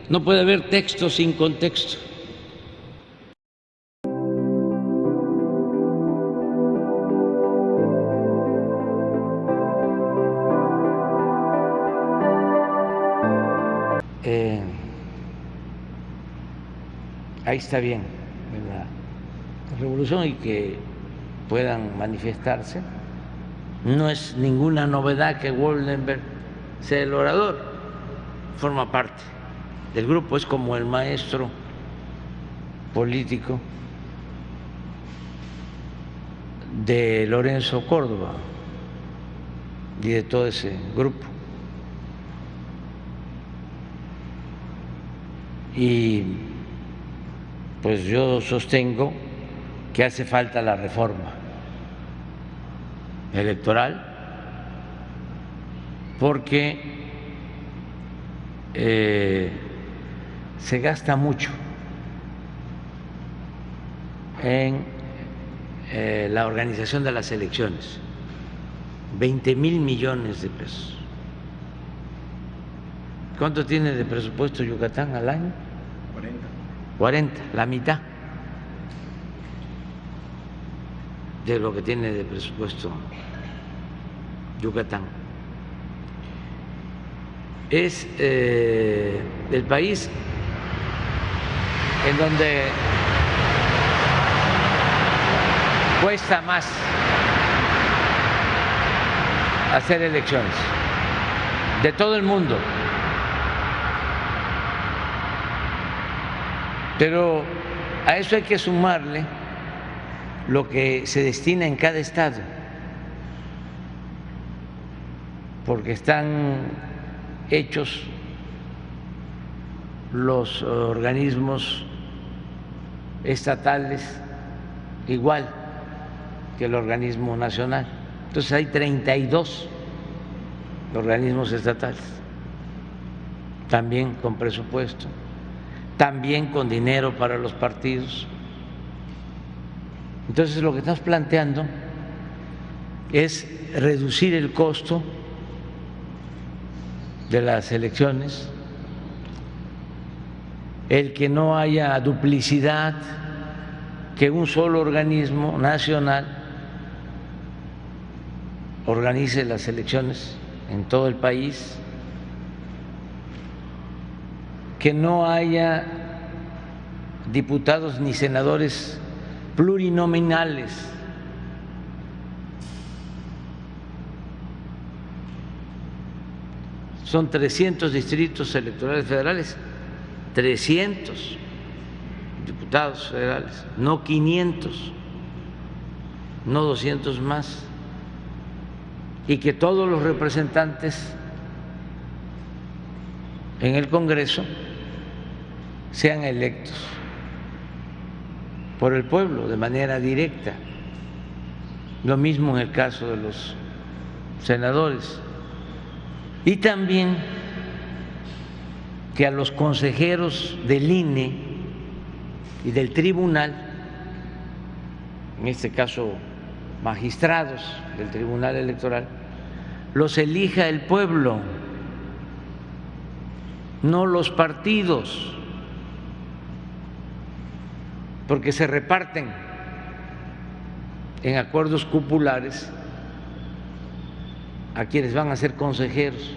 No puede haber texto sin contexto. Ahí está bien la revolución y que puedan manifestarse. No es ninguna novedad que Woldenberg sea el orador, forma parte del grupo, es como el maestro político de Lorenzo Córdoba y de todo ese grupo. Y pues yo sostengo que hace falta la reforma electoral porque se gasta mucho en la organización de las elecciones, 20,000 millones de pesos. ¿Cuánto tiene de presupuesto Yucatán al año? 40, la mitad de lo que tiene de presupuesto Yucatán. Es el país en donde cuesta más hacer elecciones de todo el mundo. Pero a eso hay que sumarle lo que se destina en cada estado, porque están hechos los organismos estatales igual que el organismo nacional. Entonces hay 32 organismos estatales, también con presupuesto, también con dinero para los partidos. Entonces lo que estamos planteando es reducir el costo de las elecciones, el que no haya duplicidad, que un solo organismo nacional organice las elecciones en todo el país, que no haya diputados ni senadores plurinominales. Son 300 distritos electorales federales, 300 diputados federales, no 500, no 200 más, y que todos los representantes en el Congreso sean electos por el pueblo de manera directa. Lo mismo en el caso de los senadores. Y también que a los consejeros del INE y del tribunal, en este caso magistrados del Tribunal Electoral, los elija el pueblo, no los partidos, porque se reparten en acuerdos cupulares a quienes van a ser consejeros.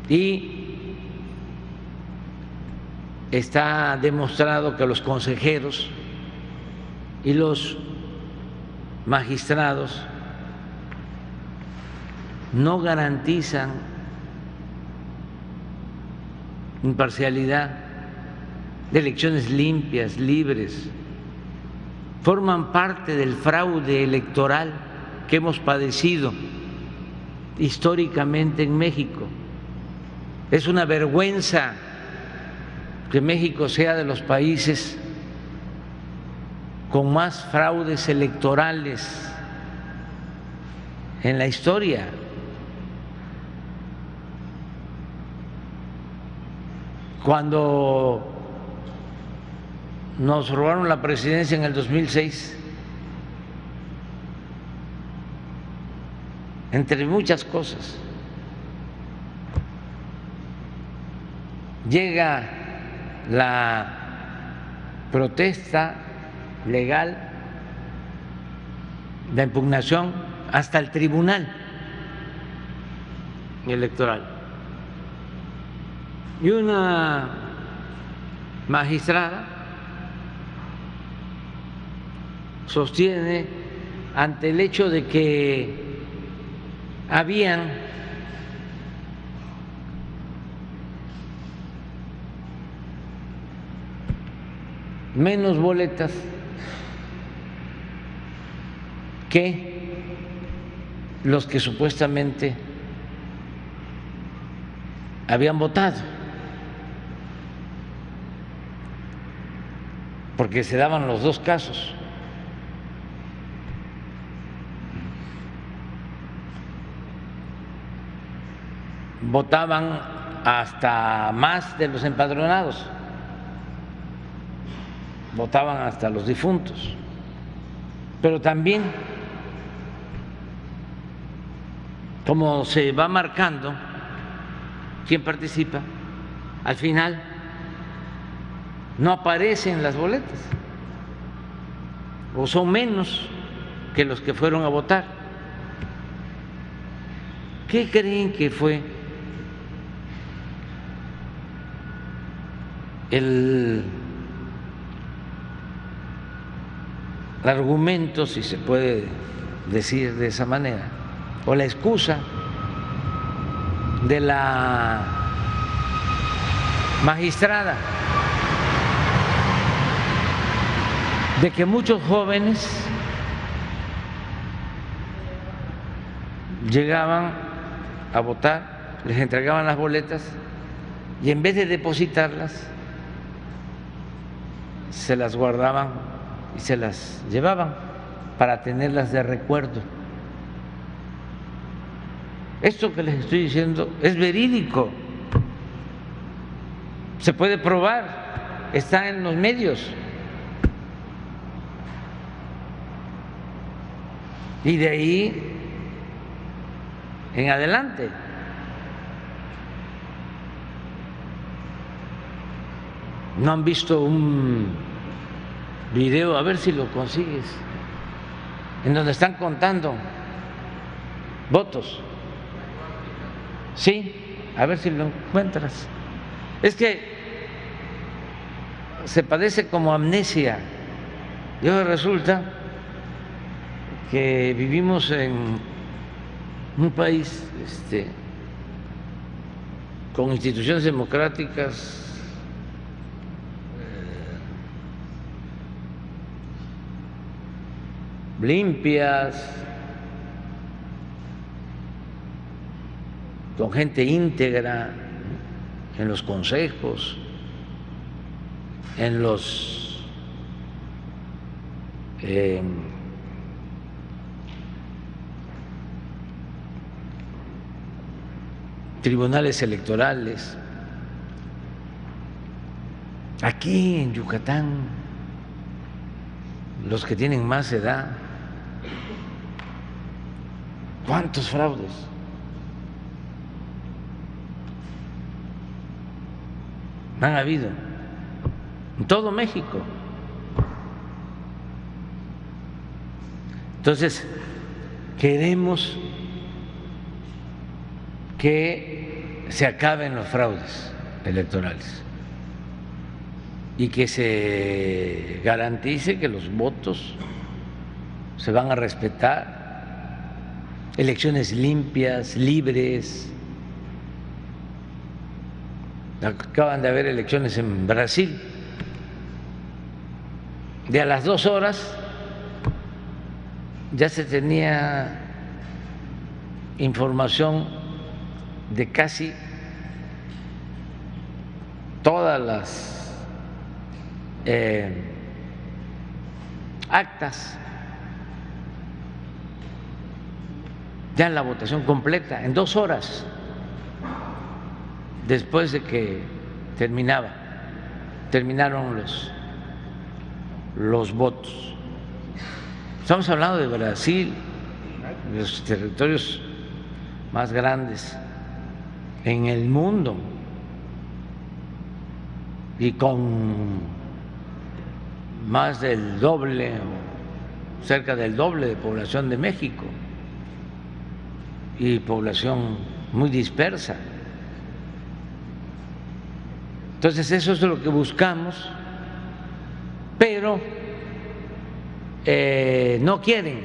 Y está demostrado que los consejeros y los magistrados no garantizan imparcialidad, de elecciones limpias, libres, forman parte del fraude electoral que hemos padecido históricamente en México. Es una vergüenza que México sea de los países con más fraudes electorales en la historia. Cuando nos robaron la presidencia en el 2006, entre muchas cosas, llega la protesta legal, la impugnación hasta el Tribunal Electoral. Y una magistrada sostiene, ante el hecho de que habían menos boletas que los que supuestamente habían votado, porque se daban los dos casos. Votaban hasta más de los empadronados, votaban hasta los difuntos, pero también, como se va marcando quién participa, al final no aparecen las boletas o son menos que los que fueron a votar. ¿Qué creen que fue el argumento, si se puede decir de esa manera, o la excusa de la magistrada de que muchos jóvenes llegaban a votar, les entregaban las boletas y en vez de depositarlas se las guardaban y se las llevaban para tenerlas de recuerdo? Esto que les estoy diciendo es verídico, se puede probar, está en los medios. Y de ahí en adelante. ¿No han visto un video, a ver si lo consigues, en donde están contando votos? Sí, a ver si lo encuentras. Es que se padece como amnesia. Y ahora resulta que vivimos en un país con instituciones democráticas limpias, con gente íntegra en los consejos, en los tribunales electorales. Aquí en Yucatán, los que tienen más edad, ¿cuántos fraudes? Han habido en todo México. Entonces, queremos que se acaben los fraudes electorales y que se garantice que los votos se van a respetar, elecciones limpias, libres. Acaban de haber elecciones en Brasil, de a las 2 horas ya se tenía información de casi todas las actas, ya la votación completa, en 2 horas después de que terminaron los votos. Estamos hablando de Brasil, de los territorios más grandes en el mundo. y con más del doble, o cerca del doble de población de México, y población muy dispersa. Entonces eso es lo que buscamos, pero no quieren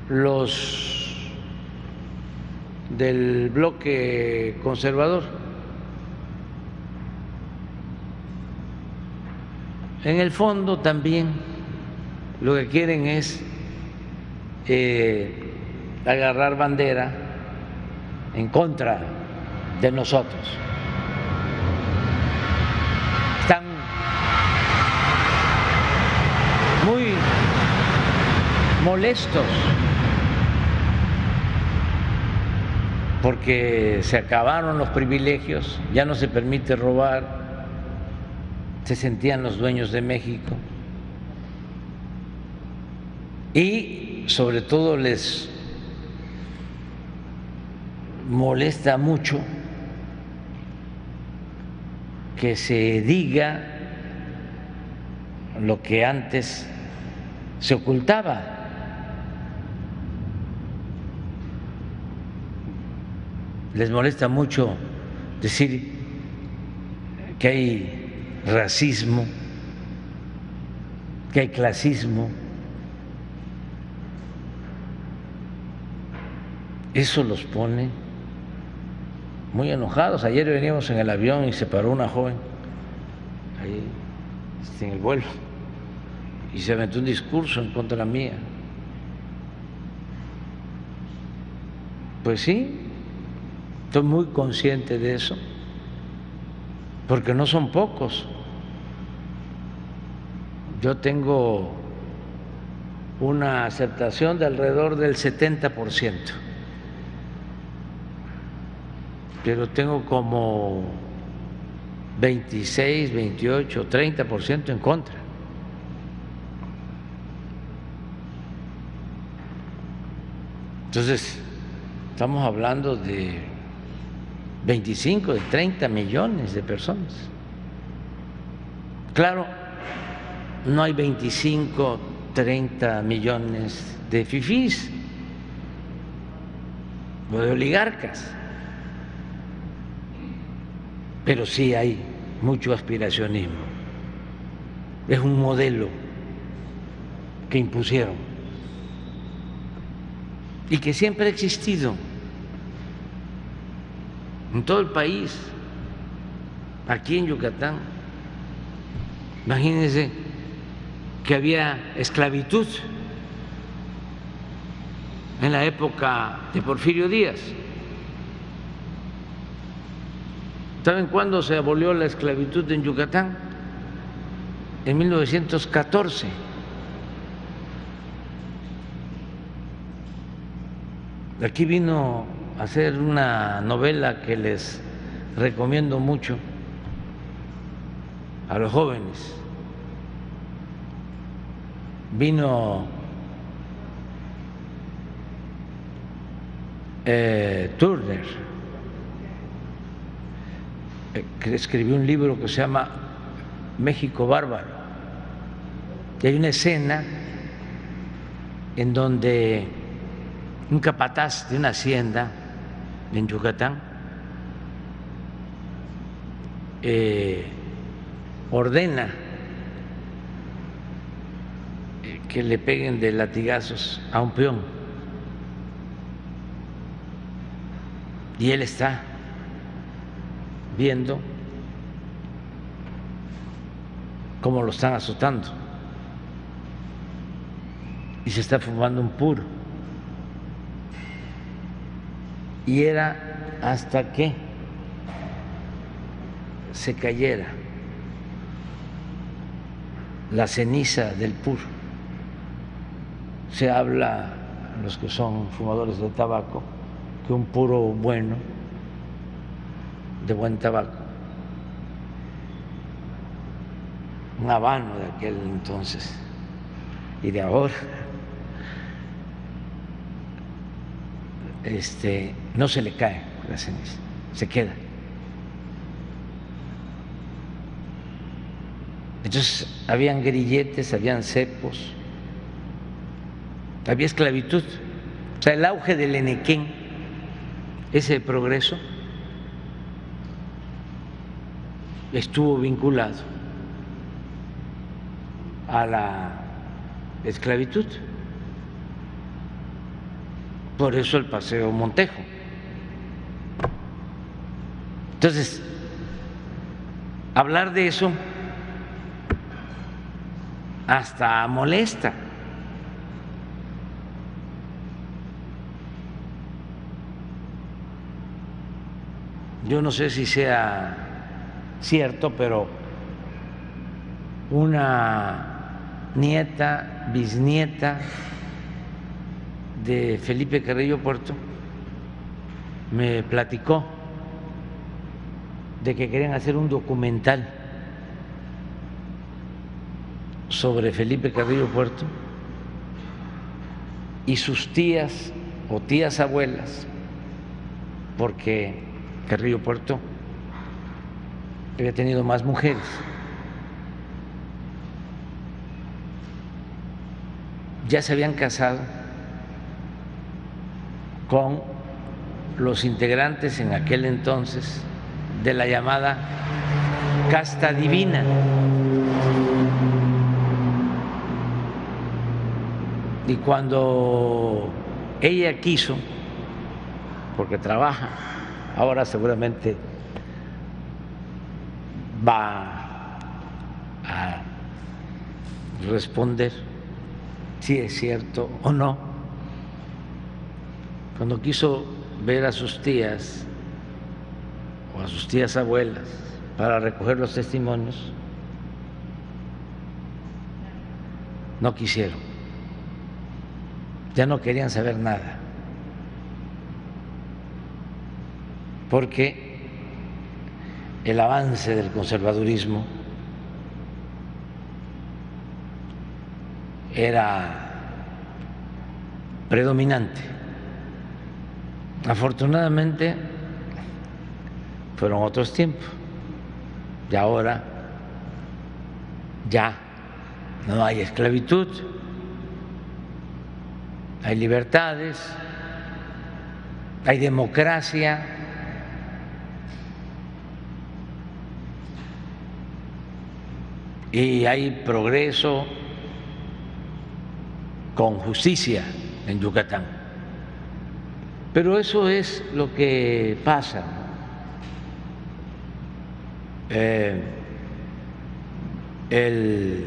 los del bloque conservador. En el fondo también lo que quieren es agarrar bandera en contra de nosotros. Están muy molestos porque se acabaron los privilegios, ya no se permite robar, se sentían los dueños de México y sobre todo les molesta mucho que se diga lo que antes se ocultaba. Les molesta mucho decir que hay racismo, que hay clasismo. Eso los pone muy enojados. Ayer veníamos en el avión y se paró una joven ahí en el vuelo y se aventó un discurso en contra mía. Pues sí, estoy muy consciente de eso, porque no son pocos. Yo tengo una aceptación de alrededor del 70%, pero tengo como 26, 28, 30% en contra. Entonces, estamos hablando de 25, de 30 millones de personas. Claro, no hay 25, 30 millones de fifís o de oligarcas, pero sí hay mucho aspiracionismo. Es un modelo que impusieron y que siempre ha existido en todo el país. Aquí en Yucatán, imagínense que había esclavitud en la época de Porfirio Díaz. ¿Saben cuándo se abolió la esclavitud en Yucatán? En 1914. Aquí vino a hacer una novela que les recomiendo mucho a los jóvenes. Vino Turner, que escribió un libro que se llama México Bárbaro. Y hay una escena en donde un capataz de una hacienda en Yucatán ordena que le peguen de latigazos a un peón, y él está viendo cómo lo están azotando y se está fumando un puro, y era hasta que se cayera la ceniza del puro. Se habla, los que son fumadores de tabaco, que un puro bueno, de buen tabaco, un habano de aquel entonces y de ahora, no se le cae la ceniza, se queda. Entonces habían grilletes, habían cepos, había esclavitud. O sea, el auge del Enequén, ese progreso, estuvo vinculado a la esclavitud. Por eso el Paseo Montejo. Entonces, hablar de eso hasta molesta. Yo no sé si sea cierto, pero una nieta, bisnieta de Felipe Carrillo Puerto me platicó de que querían hacer un documental sobre Felipe Carrillo Puerto y sus tías o tías abuelas, porque Carrillo Puerto había tenido más mujeres. Ya se habían casado con los integrantes en aquel entonces de la llamada casta divina. Y cuando ella quiso, porque trabaja, ahora seguramente va a responder si es cierto o no, cuando quiso ver a sus tías o a sus tías abuelas para recoger los testimonios, no quisieron, ya no querían saber nada, porque el avance del conservadurismo era predominante. Afortunadamente fueron otros tiempos y ahora ya no hay esclavitud, hay libertades, hay democracia, y hay progreso con justicia en Yucatán. Pero eso es lo que pasa. El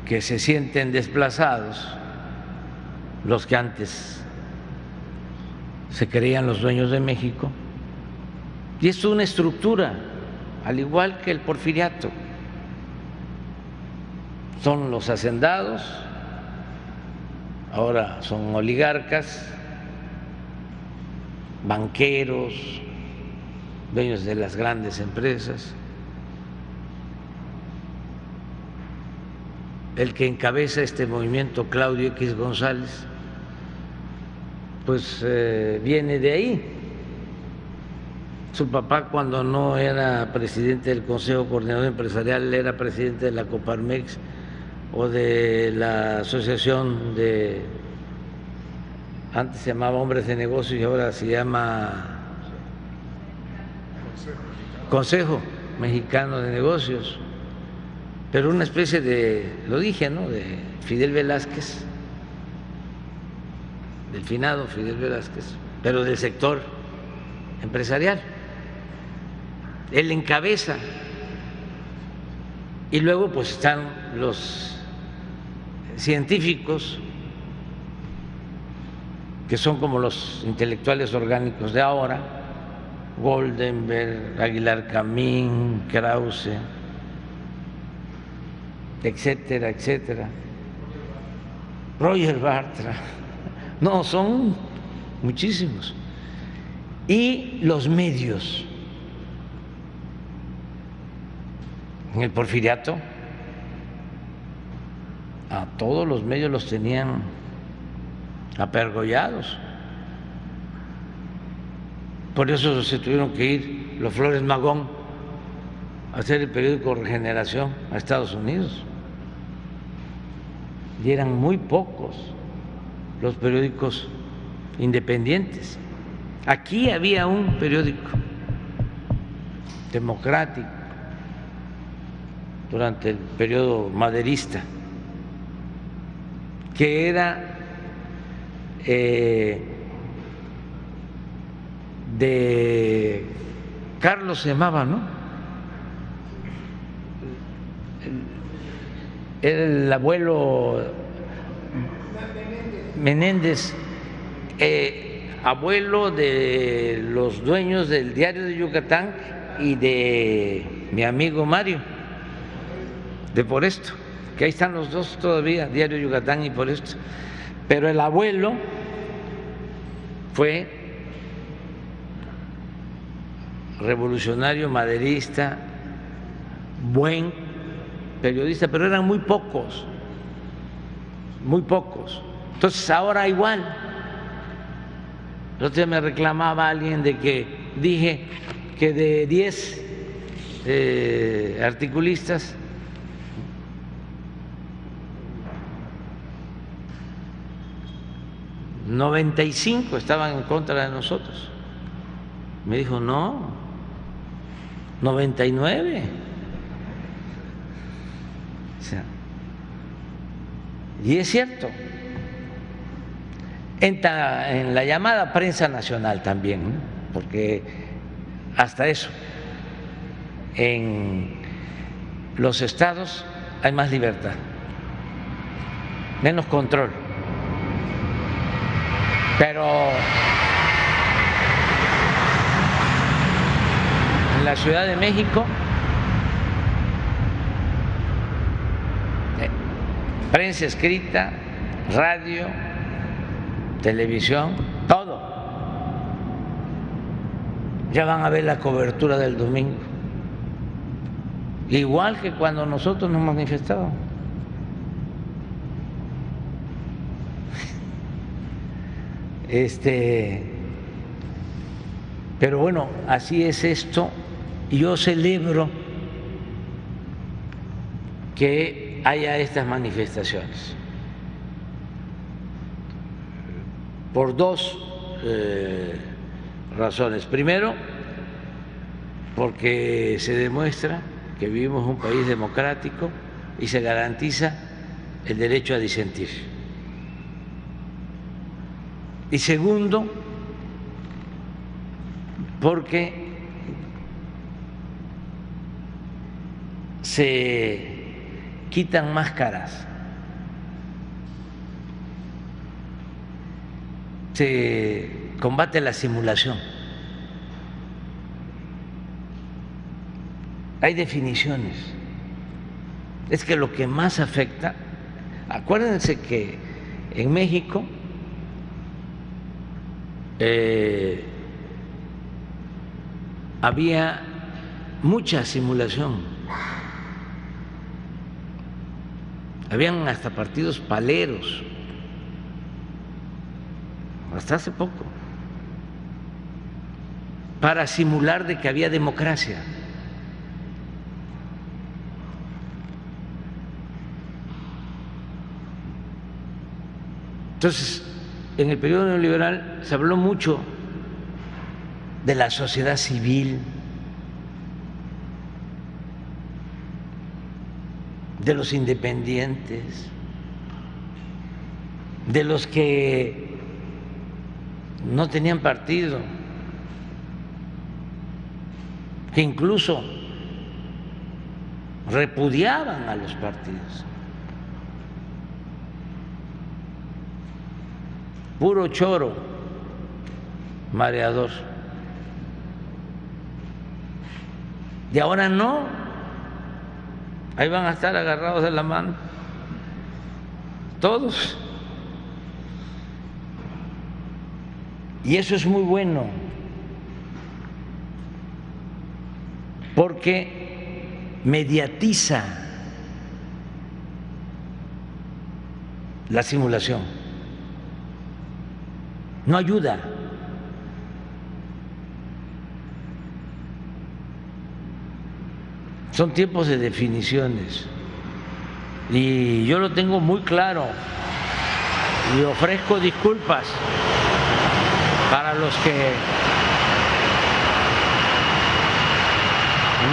que se sienten desplazados, los que antes se creían los dueños de México, y esto es una estructura, al igual que el porfiriato. Son los hacendados, ahora son oligarcas, banqueros, dueños de las grandes empresas. El que encabeza este movimiento, Claudio X González, pues viene de ahí. Su papá, cuando no era presidente del Consejo Coordinador Empresarial, era presidente de la Coparmex o de la Asociación de, antes se llamaba Hombres de Negocios y ahora se llama Consejo Mexicano de Negocios, pero una especie de, lo dije, ¿no?, de Fidel Velázquez, del finado Fidel Velázquez, pero del sector empresarial. Él encabeza, y luego pues están los científicos, que son como los intelectuales orgánicos de ahora: Goldenberg, Aguilar Camín, Krause, etcétera, etcétera, Roger Bartra. No, son muchísimos. Y los medios. En el porfiriato a todos los medios los tenían apergollados. Por eso se tuvieron que ir los Flores Magón hacer el periódico Regeneración a Estados Unidos. Y eran muy pocos los periódicos independientes. Aquí había un periódico democrático durante el periodo maderista que era de Carlos, se llamaba, ¿no? Era el abuelo Menéndez, abuelo de los dueños del Diario de Yucatán y de mi amigo Mario, de Por Esto, que ahí están los dos todavía, Diario Yucatán y Por Esto. Pero el abuelo fue revolucionario, maderista, buen periodista, pero eran muy pocos, muy pocos. Entonces ahora igual. El otro día me reclamaba alguien de que dije que de 10 articulistas, 95 estaban en contra de nosotros. Me dijo, no, 99. O sea, y es cierto. Entra en la llamada prensa nacional también, ¿no? Porque hasta eso, en los estados hay más libertad, menos control. Pero en la Ciudad de México, prensa escrita, radio, televisión, todo. Ya van a ver la cobertura del domingo, igual que cuando nosotros nos manifestábamos. Pero bueno, así es esto. Yo celebro que haya estas manifestaciones por dos razones. Primero, porque se demuestra que vivimos en un país democrático y se garantiza el derecho a disentir. Y segundo, porque se quitan máscaras, se combate la simulación. Hay definiciones. Es que lo que más afecta, acuérdense que en México había mucha simulación, habían hasta partidos paleros, hasta hace poco, para simular de que había democracia. Entonces, en el periodo neoliberal se habló mucho de la sociedad civil, de los independientes, de los que no tenían partido, que incluso repudiaban a los partidos. Puro choro, mareador. Y ahora no, ahí van a estar agarrados de la mano, todos. Y eso es muy bueno, porque mediatiza la simulación. No ayuda. Son tiempos de definiciones y yo lo tengo muy claro y ofrezco disculpas para los que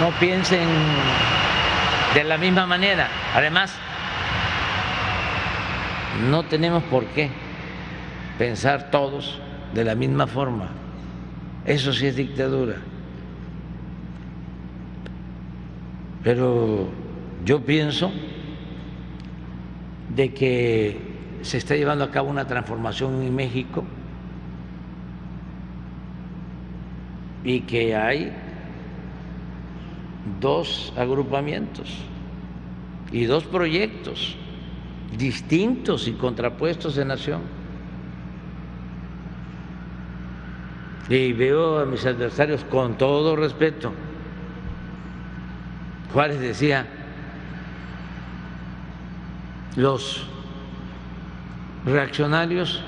no piensen de la misma manera. Además, no tenemos por qué pensar todos de la misma forma. Eso sí es dictadura. Pero yo pienso de que se está llevando a cabo una transformación en México y que hay dos agrupamientos y dos proyectos distintos y contrapuestos de nación. Y veo a mis adversarios con todo respeto. Juárez decía, los reaccionarios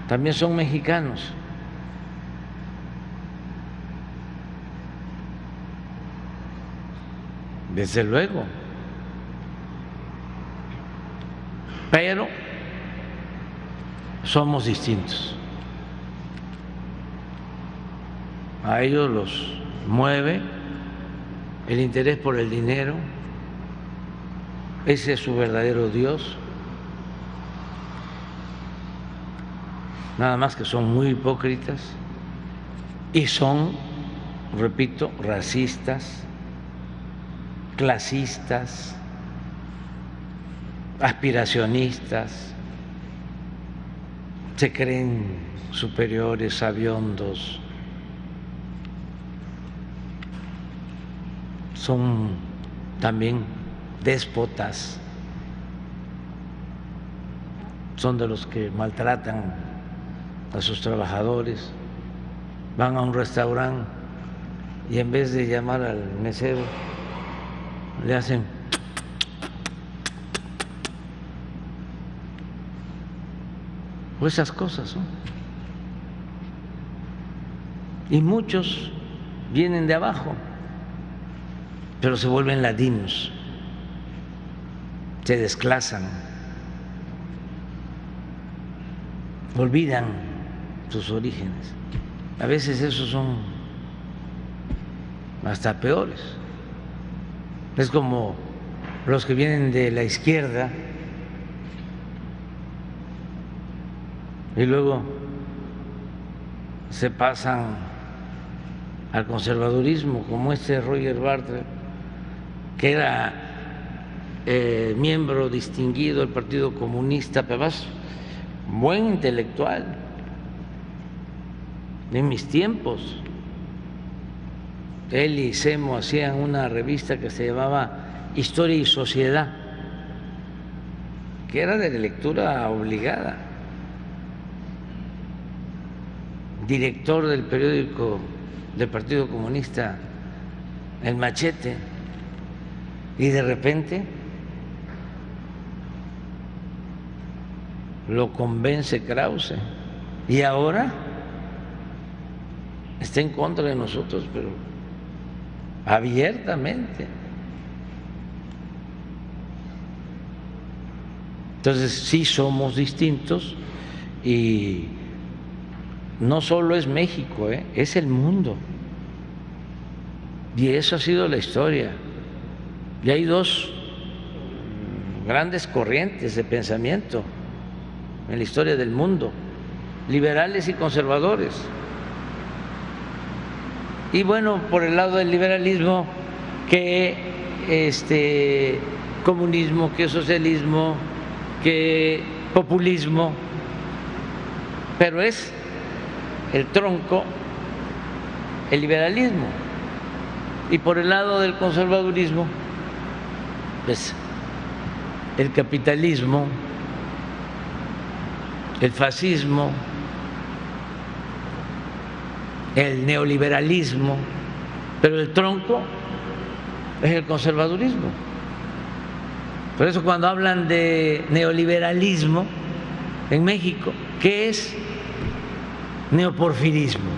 también son mexicanos. Desde luego. Pero somos distintos. A ellos los mueve el interés por el dinero, ese es su verdadero Dios. Nada más que son muy hipócritas y son, repito, racistas, clasistas, aspiracionistas, se creen superiores, sabiondos, son también déspotas, son de los que maltratan a sus trabajadores, van a un restaurante y en vez de llamar al mesero le hacen pues esas cosas, ¿no? Y muchos vienen de abajo, pero se vuelven ladinos, se desclasan, olvidan sus orígenes. A veces esos son hasta peores. Es como los que vienen de la izquierda y luego se pasan al conservadurismo, como este Roger Bartra, que era miembro distinguido del Partido Comunista, pero más buen intelectual en mis tiempos. Él y Semo hacían una revista que se llamaba Historia y Sociedad, que era de lectura obligada. Director del periódico del Partido Comunista El Machete, y de repente lo convence Krause y ahora está en contra de nosotros, pero abiertamente. Entonces sí somos distintos y no solo es México, es el mundo. Y eso ha sido la historia. Y hay dos grandes corrientes de pensamiento en la historia del mundo, liberales y conservadores. Y bueno, por el lado del liberalismo, que comunismo, que socialismo, que populismo, pero es el tronco, el liberalismo. Y por el lado del conservadurismo, pues el capitalismo, el fascismo, el neoliberalismo, pero el tronco es el conservadurismo. Por eso cuando hablan de neoliberalismo en México, ¿qué es? Neoporfirismo.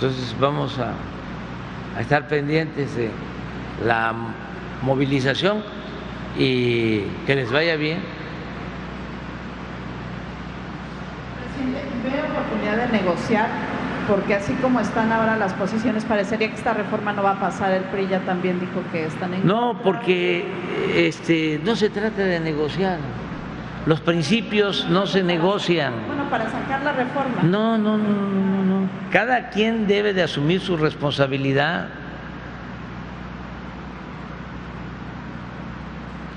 Entonces vamos a estar pendientes de la movilización y que les vaya bien. Presidente, ¿ve oportunidad de negociar? Porque así como están ahora las posiciones, parecería que esta reforma no va a pasar. El PRI ya también dijo que están en No, contra. porque no se trata de negociar. Los principios no se negocian. Bueno, para sacar la reforma. No. Cada quien debe de asumir su responsabilidad.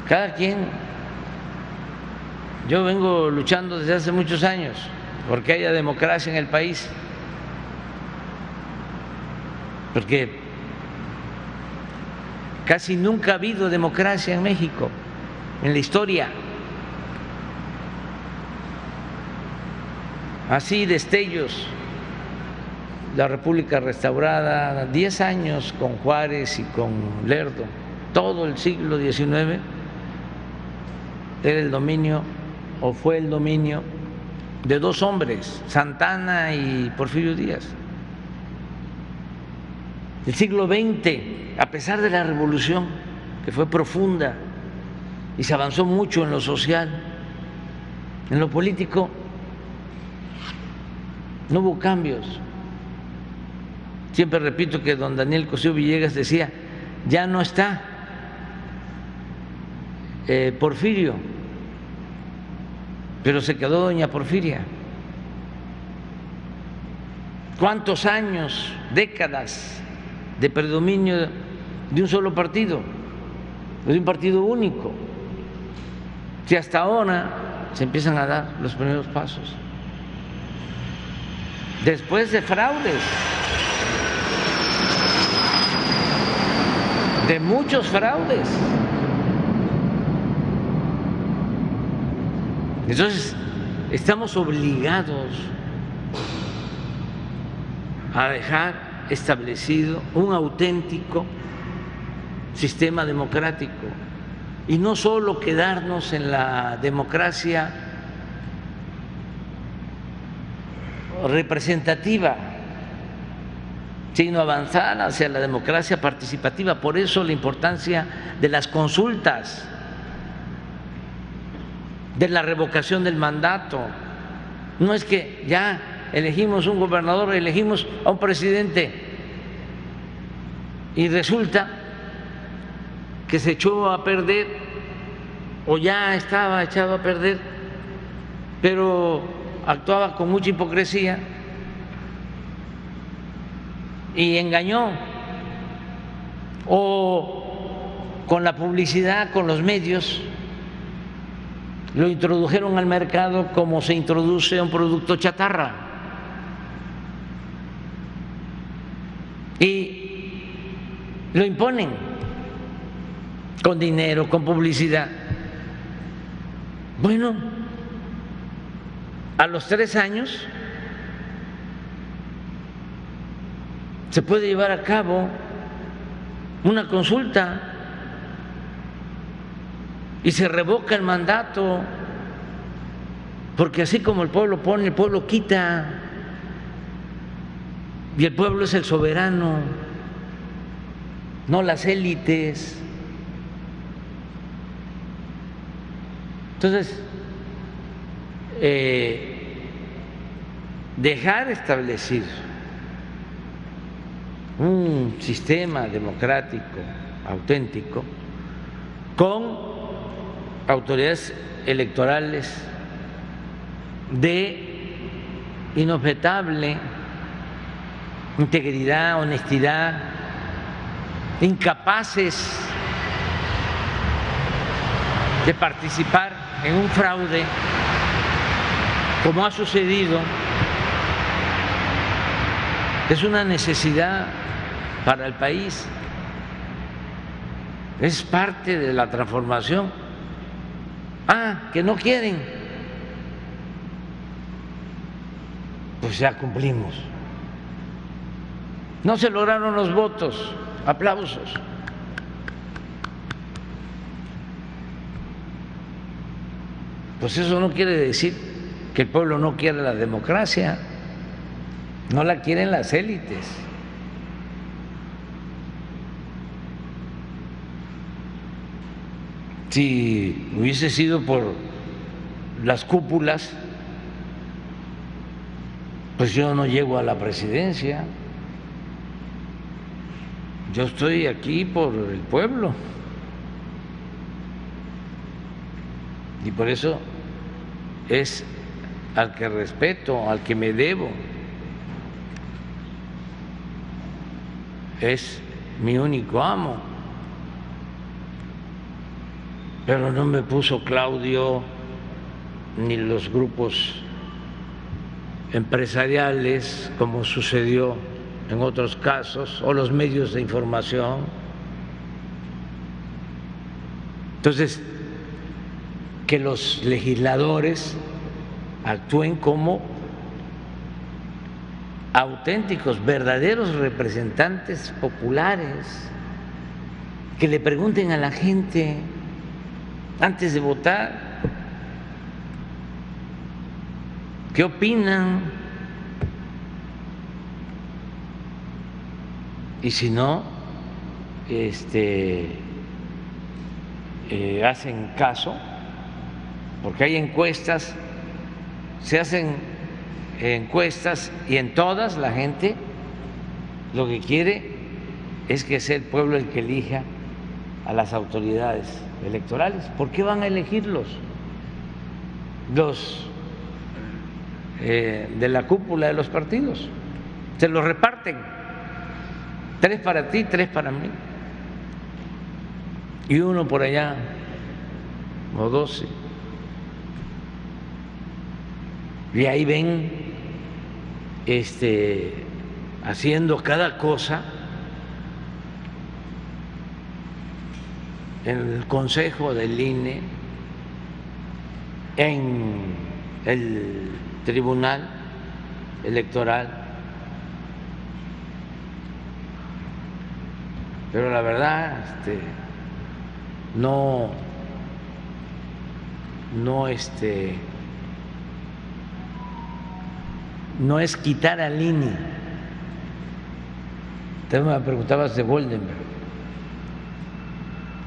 Cada quien. Yo vengo luchando desde hace muchos años porque haya democracia en el país. Porque casi nunca ha habido democracia en México, en la historia. Así destellos, la República restaurada, 10 años con Juárez y con Lerdo, todo el siglo XIX era el dominio o fue el dominio de dos hombres, Santana y Porfirio Díaz. El siglo XX, a pesar de la revolución, que fue profunda y se avanzó mucho en lo social, en lo político, no hubo cambios. Siempre repito que don Daniel Cosío Villegas decía, ya no está Porfirio, pero se quedó doña Porfiria. ¿Cuántos años, décadas de predominio de un solo partido, de un partido único? Si hasta ahora se empiezan a dar los primeros pasos, después de fraudes, de muchos fraudes. Entonces, estamos obligados a dejar establecido un auténtico sistema democrático y no solo quedarnos en la democracia representativa, sino avanzar hacia la democracia participativa. Por eso la importancia de las consultas, de la revocación del mandato. No es que ya elegimos un gobernador, elegimos a un presidente y resulta que se echó a perder o ya estaba echado a perder, pero actuaba con mucha hipocresía y engañó, o con la publicidad, con los medios, lo introdujeron al mercado como se introduce un producto chatarra y lo imponen con dinero, con publicidad. Bueno, a los 3 años se puede llevar a cabo una consulta y se revoca el mandato, porque así como el pueblo pone, el pueblo quita, y el pueblo es el soberano, no las élites. Entonces, dejar establecido un sistema democrático auténtico con autoridades electorales de inobjetable integridad, honestidad, incapaces de participar en un fraude como ha sucedido, es una necesidad para el país, es parte de la transformación. Que no quieren, pues ya cumplimos. No se lograron los votos, aplausos. Pues eso no quiere decir que el pueblo no quiera la democracia. no la quieren las élites. Si hubiese sido por las cúpulas, pues yo no llego a la presidencia. Yo estoy aquí por el pueblo. Y por eso es al que respeto, al que me debo. Es mi único amo. Pero no me puso Claudio ni los grupos empresariales, como sucedió en otros casos, o los medios de información. Entonces, que los legisladores actúen como auténticos, verdaderos representantes populares, que le pregunten a la gente antes de votar qué opinan, y si no hacen caso, porque hay encuestas, se hacen encuestas y en todas la gente lo que quiere es que sea el pueblo el que elija a las autoridades electorales. ¿Por qué van a elegirlos los de la cúpula de los partidos? Se los reparten, 3 para ti, 3 para mí, y uno por allá, o 12. Y ahí ven haciendo cada cosa en el Consejo del INE, en el Tribunal Electoral. Pero la verdad, no es quitar al INE. Usted me preguntabas de Goldenberg.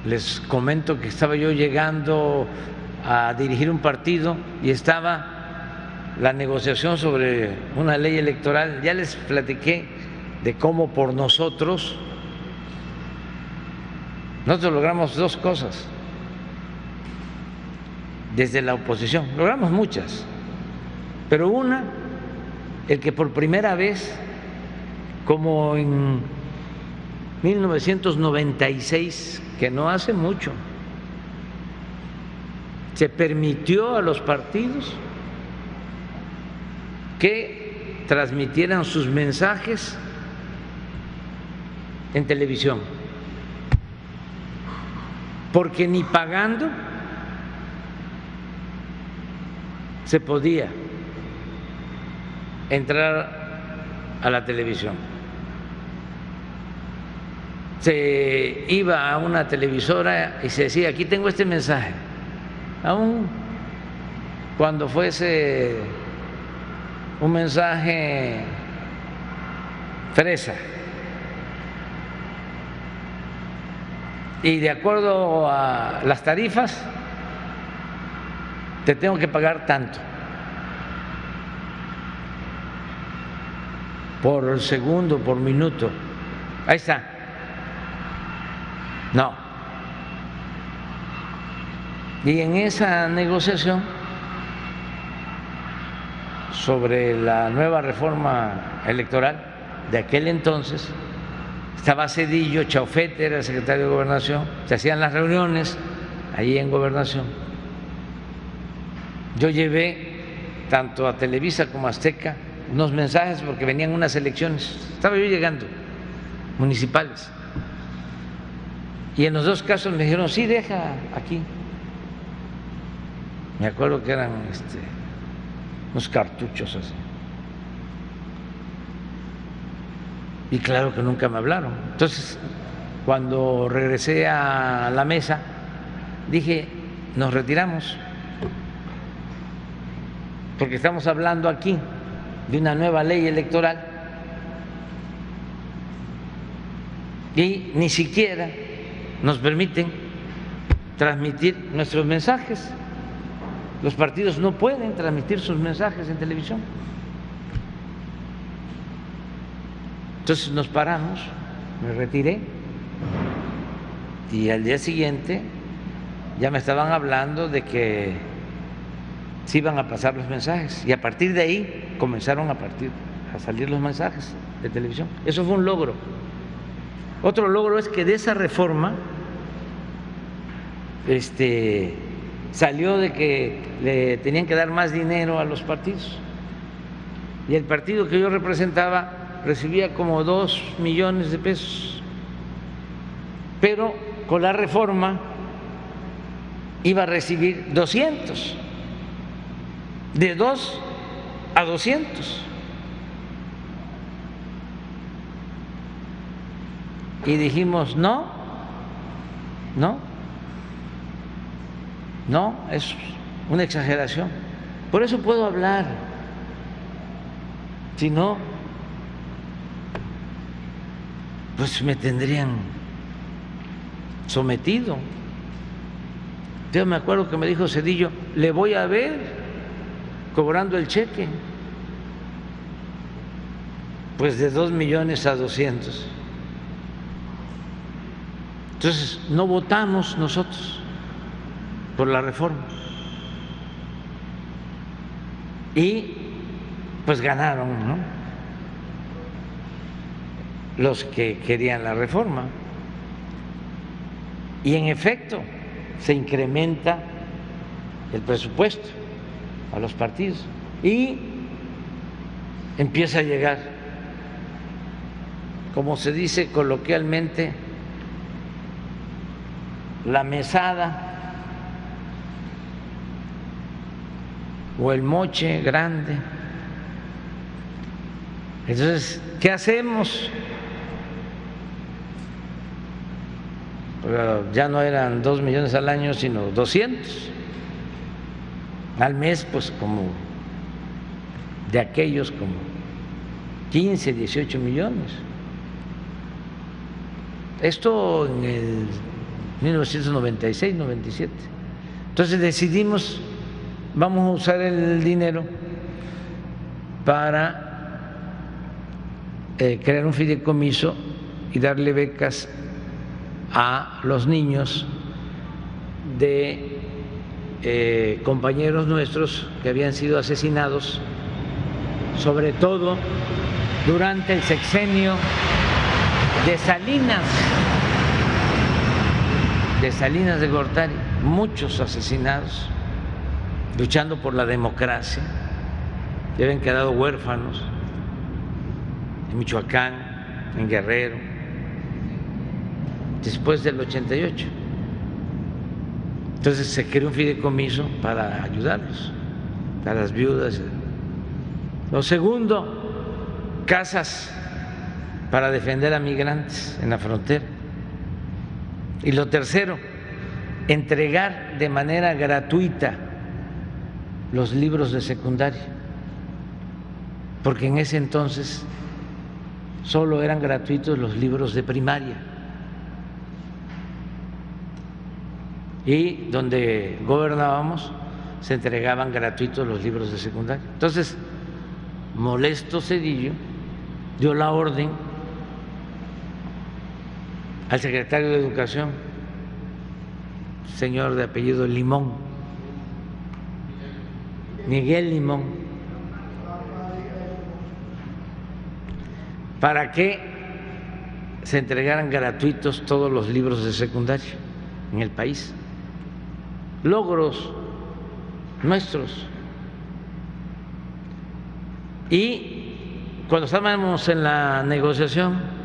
Les comento que estaba yo llegando a dirigir un partido y estaba la negociación sobre una ley electoral. Ya les platiqué de cómo por nosotros logramos 2 cosas desde la oposición. Logramos muchas, pero una, el que por primera vez, como en 1996, que no hace mucho, se permitió a los partidos que transmitieran sus mensajes en televisión, porque ni pagando se podía entrar a la televisión. Se iba a una televisora y se decía: aquí tengo este mensaje, aun cuando fuese un mensaje fresa, y de acuerdo a las tarifas te tengo que pagar tanto por segundo, por minuto. Ahí está. No. Y en esa negociación sobre la nueva reforma electoral de aquel entonces, estaba Zedillo, Chaufete era el secretario de Gobernación, se hacían las reuniones allí en Gobernación. Yo llevé tanto a Televisa como a Azteca unos mensajes porque venían unas elecciones, estaba yo llegando, municipales. Y en los 2 casos me dijeron: sí, deja aquí. Me acuerdo que eran unos cartuchos así. Y claro que nunca me hablaron. Entonces, cuando regresé a la mesa, dije: nos retiramos, porque estamos hablando aquí de una nueva ley electoral y ni siquiera nos permiten transmitir nuestros mensajes. Los partidos no pueden transmitir sus mensajes en televisión. Entonces nos paramos, me retiré y al día siguiente ya me estaban hablando de que se iban a pasar los mensajes y a partir de ahí comenzaron a salir los mensajes de televisión. Eso fue un logro. Otro logro es que de esa reforma salió de que le tenían que dar más dinero a los partidos y el partido que yo representaba recibía como 2 millones de pesos, pero con la reforma iba a recibir 200, de 2 a 200. Y dijimos, no, es una exageración. Por eso puedo hablar, si no, pues me tendrían sometido. Yo me acuerdo que me dijo Zedillo, le voy a ver cobrando el cheque. Pues de 2 millones a 200. Entonces no votamos nosotros por la reforma y pues ganaron, ¿no?, los que querían la reforma y en efecto se incrementa el presupuesto a los partidos y empieza a llegar, como se dice coloquialmente, la mesada o el moche grande. Entonces, ¿qué hacemos? Ya no eran 2 millones al año, sino 200 al mes, pues como de aquellos como 15, 18 millones. Esto en el 1996, 97. Entonces decidimos, vamos a usar el dinero para crear un fideicomiso y darle becas a los niños de compañeros nuestros que habían sido asesinados, sobre todo durante el sexenio de Salinas de Gortari, muchos asesinados luchando por la democracia, que habían quedado huérfanos en Michoacán, en Guerrero, después del 88. Entonces se creó un fideicomiso para ayudarlos, a las viudas. Lo segundo, casas para defender a migrantes en la frontera. Y lo tercero, entregar de manera gratuita los libros de secundaria, porque en ese entonces solo eran gratuitos los libros de primaria. Y donde gobernábamos se entregaban gratuitos los libros de secundaria. Entonces, molesto Zedillo dio la orden al secretario de Educación, señor de apellido Limón, Miguel Limón, para que se entregaran gratuitos todos los libros de secundaria en el país. Logros nuestros. Y cuando estábamos en la negociación,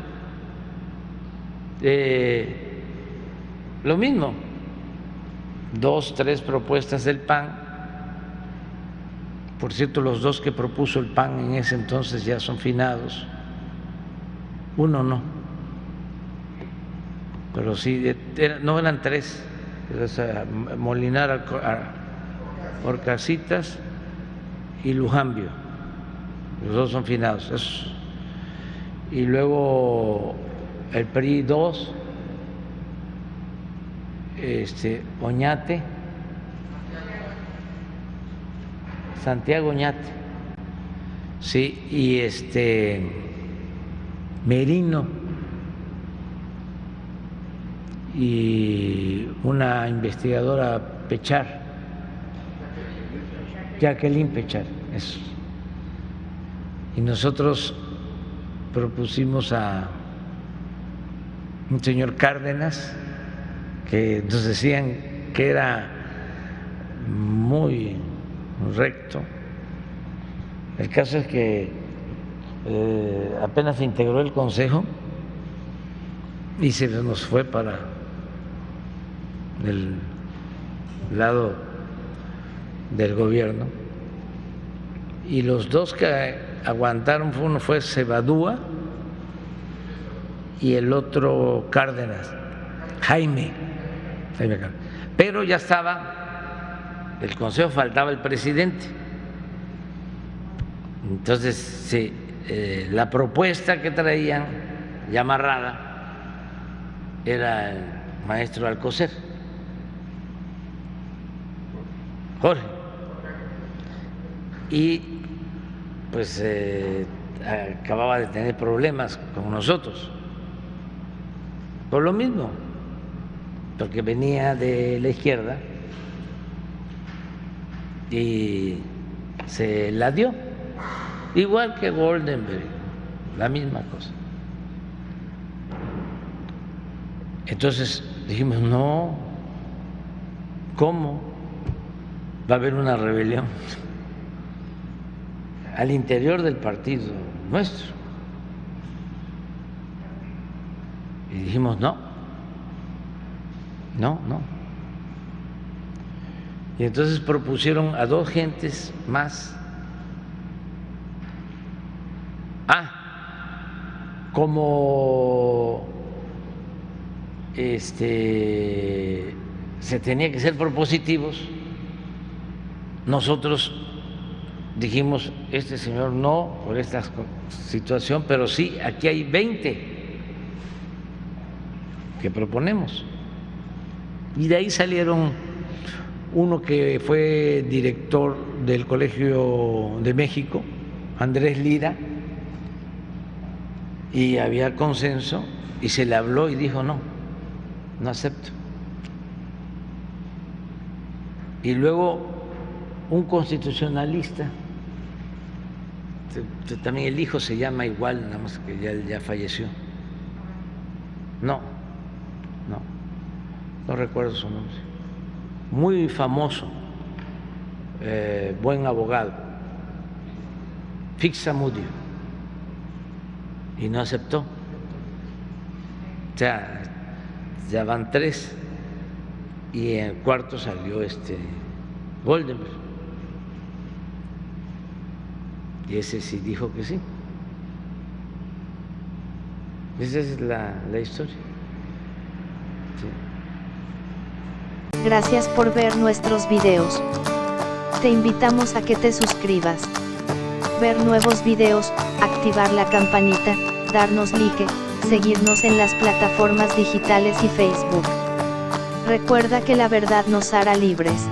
lo mismo, 2, 3 propuestas del PAN. Por cierto, los 2 que propuso el PAN en ese entonces ya son finados, uno no, pero sí, no eran 3, Molinar, Orcasitas y Lujambio, los dos son finados. Y luego el PRI 2, Oñate, Santiago Oñate, sí, y Merino y una investigadora Pechar, Jacqueline Pechar, eso. Y nosotros propusimos a un señor Cárdenas, que nos decían que era muy recto. El caso es que apenas se integró el Consejo y se nos fue para el lado del gobierno. Y los dos que aguantaron, uno fue Cebadúa y el otro Cárdenas, Jaime Cárdenas. Pero ya estaba el Consejo, faltaba el presidente. Entonces, sí, la propuesta que traían, ya amarrada, era el maestro Alcocer, Jorge. Y pues acababa de tener problemas con nosotros, por lo mismo, porque venía de la izquierda y se la dio, igual que Goldenberg, la misma cosa. Entonces dijimos, no, ¿cómo va a haber una rebelión al interior del partido nuestro? Y dijimos, no. Y entonces propusieron a dos gentes más. Como se tenía que ser propositivos, nosotros dijimos, este señor no por esta situación, pero sí, aquí hay 20 que proponemos. Y de ahí salieron uno que fue director del Colegio de México, Andrés Lira, y había consenso, y se le habló y dijo, no acepto. Y luego un constitucionalista, también el hijo se llama igual, nada más que ya falleció. No recuerdo su nombre. Muy famoso, buen abogado, Fixamudio, y no aceptó. O sea, ya van 3 y en el cuarto salió Goldenberg. Y ese sí dijo que sí. Esa es la historia. Sí. Gracias por ver nuestros videos. Te invitamos a que te suscribas. Ver nuevos videos, activar la campanita, darnos like, seguirnos en las plataformas digitales y Facebook. Recuerda que la verdad nos hará libres.